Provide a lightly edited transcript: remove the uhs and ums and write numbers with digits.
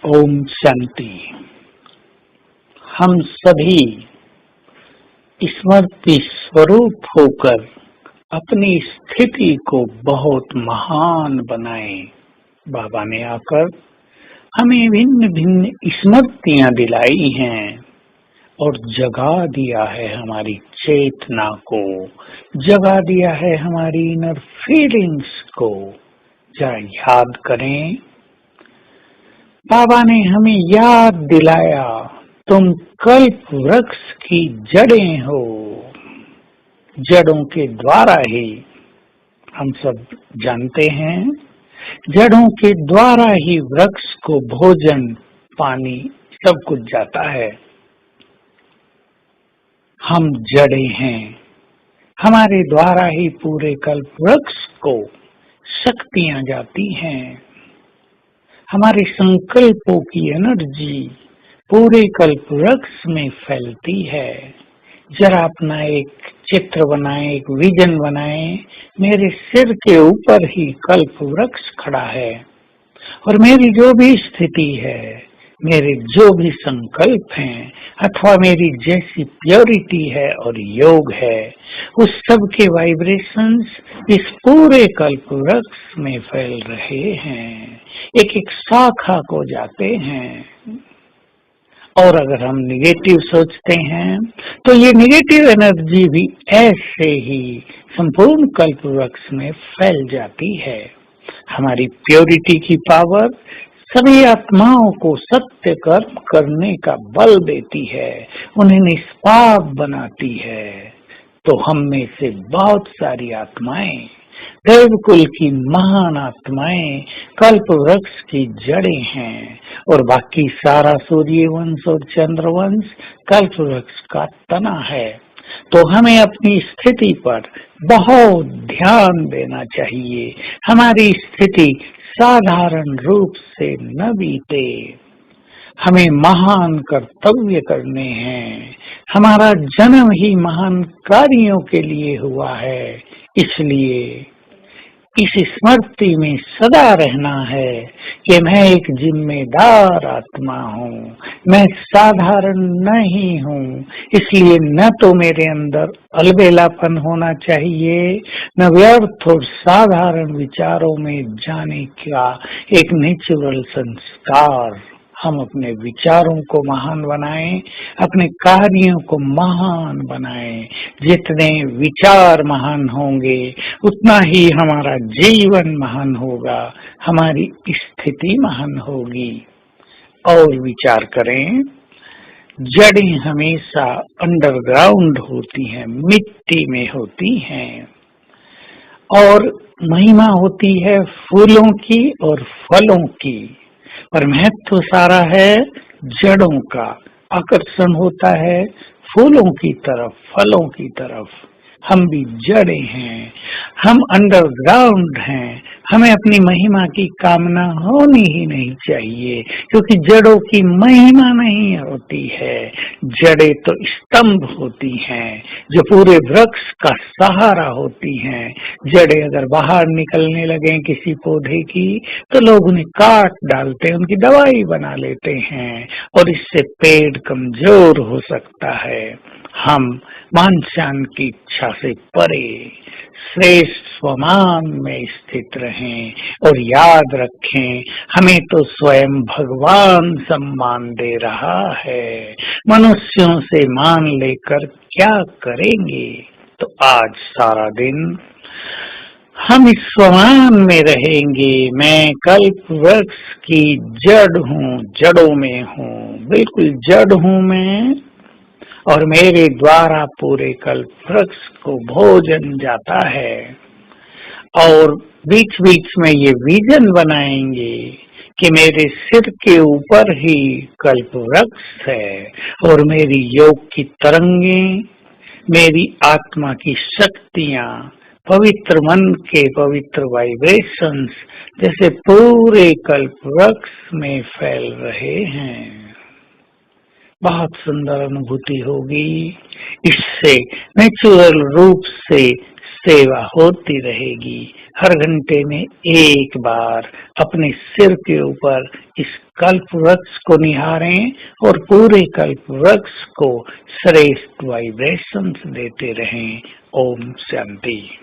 ओम शांति। हम सभी स्मृति स्वरूप होकर अपनी स्थिति को बहुत महान बनाए। बाबा ने आकर हमें भिन्न भिन्न स्मृतियां दिलाई हैं और जगा दिया है हमारी चेतना को, जगा दिया है हमारी इनर फीलिंग्स को। जरा याद करें, बाबा ने हमें याद दिलाया, तुम कल्प वृक्ष की जड़ें हो। जड़ों के द्वारा ही हम सब जानते हैं, जड़ों के द्वारा ही वृक्ष को भोजन, पानी सब कुछ जाता है। हम जड़ें हैं, हमारे द्वारा ही पूरे कल्प वृक्ष को शक्तियां जाती हैं। हमारे संकल्पों की एनर्जी पूरे कल्प वृक्ष में फैलती है। जरा अपना एक चित्र बनाएं, एक विजन बनाएं। मेरे सिर के ऊपर ही कल्प वृक्ष खड़ा है और मेरी जो भी स्थिति है, मेरे जो भी संकल्प हैं अथवा मेरी जैसी प्योरिटी है और योग है, उस सब के वाइब्रेशंस इस पूरे कल्प वृक्ष में फैल रहे हैं, एक एक शाखा को जाते हैं। और अगर हम निगेटिव सोचते हैं तो ये निगेटिव एनर्जी भी ऐसे ही संपूर्ण कल्प वृक्ष में फैल जाती है। हमारी प्योरिटी की पावर सभी आत्माओं को सत्य कर्म करने का बल देती है, उन्हें निष्पाप बनाती है। तो हम में से बहुत सारी आत्माएं, देवकुल की महान आत्माएं कल्प वृक्ष की जड़ें हैं और बाकी सारा सूर्यवंश और चंद्रवंश कल्प वृक्ष का तना है। तो हमें अपनी स्थिति पर बहुत ध्यान देना चाहिए। हमारी स्थिति साधारण रूप से न बीते, हमें महान कर्तव्य करने हैं। हमारा जन्म ही महान कार्यों के लिए हुआ है, इसलिए इस स्मृति में सदा रहना है कि मैं एक जिम्मेदार आत्मा हूँ, मैं साधारण नहीं हूँ। इसलिए न तो मेरे अंदर अलबेलापन होना चाहिए, न व्यर्थ और साधारण विचारों में जाने का एक नेचुरल संस्कार। हम अपने विचारों को महान बनाएं, अपने कार्यों को महान बनाएं। जितने विचार महान होंगे उतना ही हमारा जीवन महान होगा, हमारी स्थिति महान होगी। और विचार करें, जड़ें हमेशा अंडरग्राउंड होती हैं, मिट्टी में होती हैं, और महिमा होती है फूलों की और फलों की, और महत्व सारा है जड़ों का। आकर्षण होता है फूलों की तरफ, फलों की तरफ। हम भी जड़ें हैं, हम अंडरग्राउंड हैं। हमें अपनी महिमा की कामना होनी ही नहीं चाहिए, क्योंकि जड़ों की महिमा नहीं होती है। जड़ें तो स्तंभ होती हैं जो पूरे वृक्ष का सहारा होती हैं। जड़ें अगर बाहर निकलने लगे किसी पौधे की तो लोग उन्हें काट डालते हैं, उनकी दवाई बना लेते हैं और इससे पेड़ कमजोर हो सकता है। हम मान शान की इच्छा से परे श्रेष्ठ स्वमान में स्थित रहें और याद रखें, हमें तो स्वयं भगवान सम्मान दे रहा है। मनुष्यों से मान लेकर क्या करेंगे? तो आज सारा दिन हम इस स्वमान में रहेंगे। मैं कल्प वृक्ष की जड़ हूँ, जड़ों में हूँ, बिल्कुल जड़ हूँ मैं, और मेरे द्वारा पूरे कल्प वृक्ष को भोजन जाता है। और बीच बीच में ये विजन बनाएंगे कि मेरे सिर के ऊपर ही कल्प वृक्ष है और मेरी योग की तरंगें, मेरी आत्मा की शक्तियां, पवित्र मन के पवित्र वाइब्रेशंस जैसे पूरे कल्प वृक्ष में फैल रहे हैं। बहुत सुंदर अनुभूति होगी। इससे नेचुरल रूप से सेवा होती रहेगी। हर घंटे में एक बार अपने सिर के ऊपर इस कल्प वृक्ष को निहारें और पूरे कल्प वृक्ष को श्रेष्ठ वाइब्रेशंस देते रहें। ओम शांति।